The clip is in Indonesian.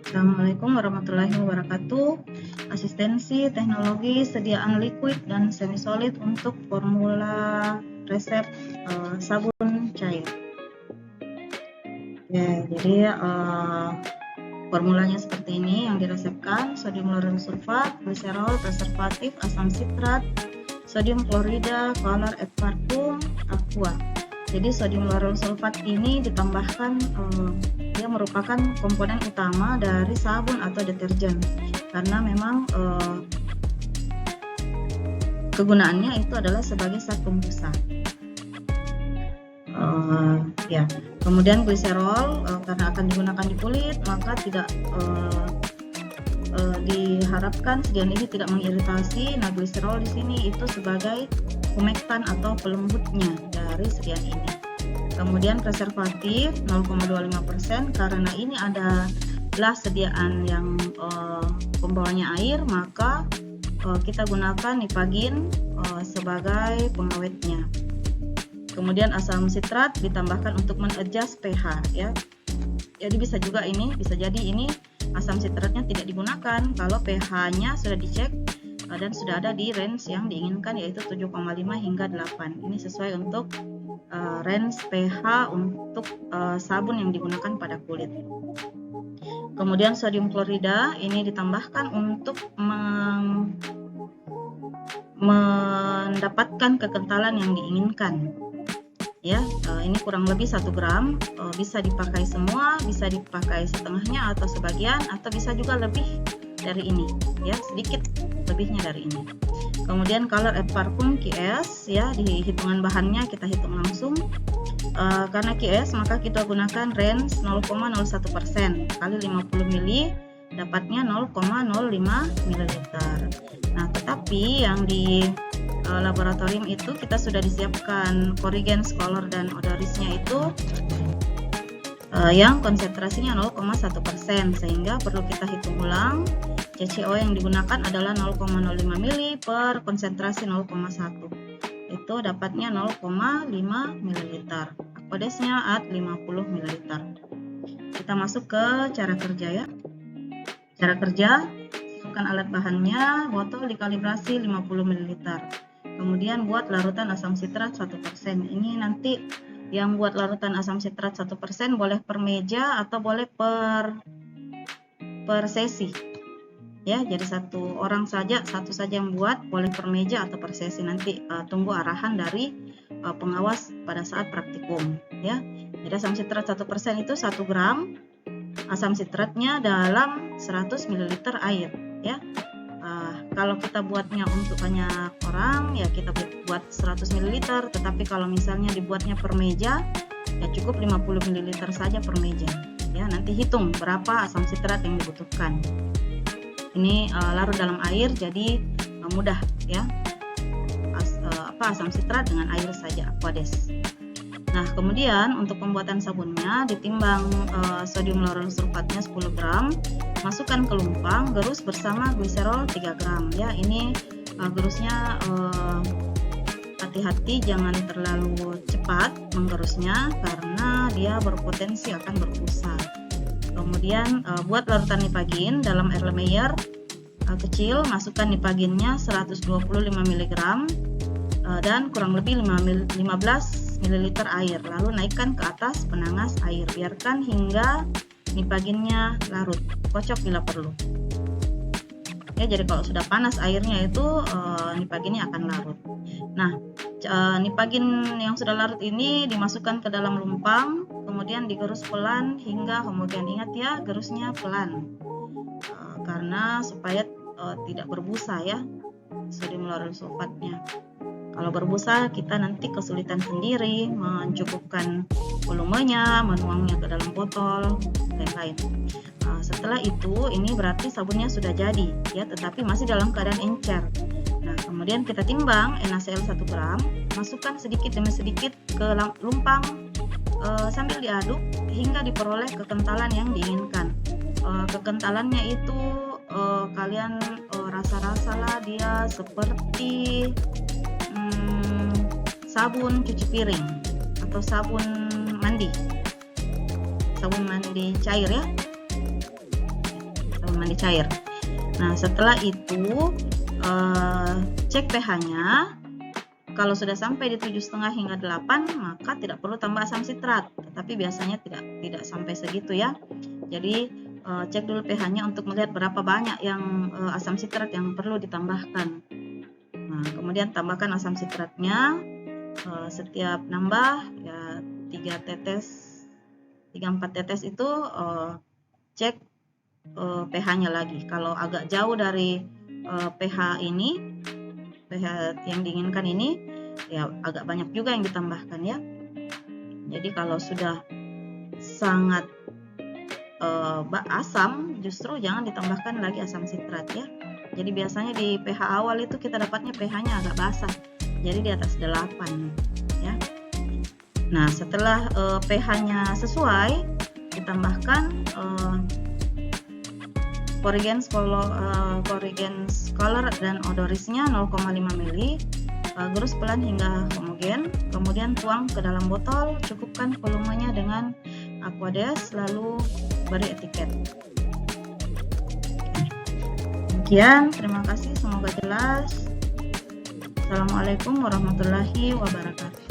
Assalamualaikum warahmatullahi wabarakatuh. Asistensi teknologi sediaan liquid dan semi solid untuk formula resep sabun cair. Ya, jadi formulanya seperti ini yang diresepkan: sodium lauryl sulfat, gliserol, preservatif, asam sitrat, sodium klorida, color et parfum, aqua. Jadi sodium lauryl sulfat ini ditambahkan, dia merupakan komponen utama dari sabun atau deterjen, karena memang kegunaannya itu adalah sebagai zat pembusa. Ya, kemudian gliserol karena akan digunakan di kulit, maka tidak diharapkan sediaan ini tidak mengiritasi. Nah, gliserol di sini itu sebagai humektan atau pelembutnya dari sediaan ini. Kemudian preservatif 0,25%, karena ini adalah sediaan yang pembawanya air, maka kita gunakan nipagin sebagai pengawetnya. Kemudian asam sitrat ditambahkan untuk menadjust pH, ya. Jadi bisa jadi ini asam sitratnya tidak digunakan kalau pH-nya sudah dicek dan sudah ada di range yang diinginkan, yaitu 7,5 hingga 8. Ini sesuai untuk range pH untuk sabun yang digunakan pada kulit. Kemudian sodium klorida ini ditambahkan untuk mendapatkan kekentalan yang diinginkan. Ya, ini kurang lebih 1 gram, bisa dipakai semua, bisa dipakai setengahnya atau sebagian, atau bisa juga lebih dari ini, ya, sedikit lebihnya dari ini. Kemudian color et parfum QS, ya, di hitungan bahannya kita hitung langsung. Karena QS maka kita gunakan range 0,01% kali 50 ml, dapatnya 0,05 ml. Nah, tetapi yang di laboratorium itu kita sudah disiapkan corrigens, color dan odorisnya itu yang konsentrasinya 0,1%, sehingga perlu kita hitung ulang. CCO yang digunakan adalah 0,05 ml per konsentrasi 0,1, itu dapatnya 0,5 ml. Aquadesnya at 50 ml. Kita masuk ke cara kerja, ya. Cara kerja: siapkan alat bahannya, botol dikalibrasi 50 ml. Kemudian buat larutan asam sitrat 1%. Ini nanti yang buat larutan asam sitrat 1% boleh per meja atau boleh per sesi. Ya, jadi satu saja yang buat, boleh per meja atau per sesi. Nanti tunggu arahan dari pengawas pada saat praktikum, ya. Jadi asam sitrat 1% itu 1 gram asam sitratnya dalam 100 ml air, ya. Kalau kita buatnya untuk banyak orang, ya kita buat 100 ml, tetapi kalau misalnya dibuatnya per meja, ya cukup 50 ml saja per meja, ya. Nanti hitung berapa asam sitrat yang dibutuhkan. Ini larut dalam air, jadi mudah, ya. Asam sitrat dengan air saja, Aquades. Nah, kemudian untuk pembuatan sabunnya, ditimbang sodium lauryl sulfatnya 10 gram, masukkan ke lumpang, gerus bersama gliserol 3 gram. Ya, ini gerusnya hati-hati, jangan terlalu cepat menggerusnya karena dia berpotensi akan berbusa. Kemudian buat larutan nipagin dalam air Erlenmeyer kecil, masukkan nipaginnya 125 mg dan kurang lebih 15 ml air, lalu naikkan ke atas penangas air, biarkan hingga nipaginnya larut, kocok bila perlu. Ya, jadi kalau sudah panas airnya itu nipaginnya akan larut. Nah, nipagin yang sudah larut ini dimasukkan ke dalam lumpang, kemudian digerus pelan hingga homogen. Ingat, ya, gerusnya pelan karena supaya tidak berbusa, ya, sodium lauryl sulfatnya. Kalau berbusa, kita nanti kesulitan sendiri mencukupkan volumenya, menuangnya ke dalam botol, dan lain-lain. Setelah itu, ini berarti sabunnya sudah jadi, ya, tetapi masih dalam keadaan encer. Nah, kemudian kita timbang NaCl 1 gram, masukkan sedikit demi sedikit ke lumpang sambil diaduk hingga diperoleh kekentalan yang diinginkan. Kekentalannya itu kalian rasa-rasalah dia seperti sabun cuci piring atau sabun mandi cair, ya. mandi cair. Nah, setelah itu cek pH-nya. Kalau sudah sampai di 7,5 hingga 8, maka tidak perlu tambah asam sitrat. Tetapi biasanya tidak sampai segitu ya. Jadi cek dulu pH-nya untuk melihat berapa banyak yang asam sitrat yang perlu ditambahkan. Nah, kemudian tambahkan asam sitratnya. Setiap nambah ya 3 tetes, 3-4 tetes itu cek pH-nya lagi. Kalau agak jauh dari pH ini, pH yang diinginkan ini, ya agak banyak juga yang ditambahkan ya. Jadi kalau sudah sangat asam, justru jangan ditambahkan lagi asam sitrat ya. Jadi biasanya di pH awal itu kita dapatnya pH-nya agak basah, jadi di atas 8 ya. Nah, setelah pH-nya sesuai, ditambahkan Corrigens color dan odorisnya 0,5 ml. Gerus pelan hingga homogen, kemudian tuang ke dalam botol, cukupkan volumenya dengan Aquades, lalu beri etiket. Demikian, terima kasih, semoga jelas. Assalamualaikum warahmatullahi wabarakatuh.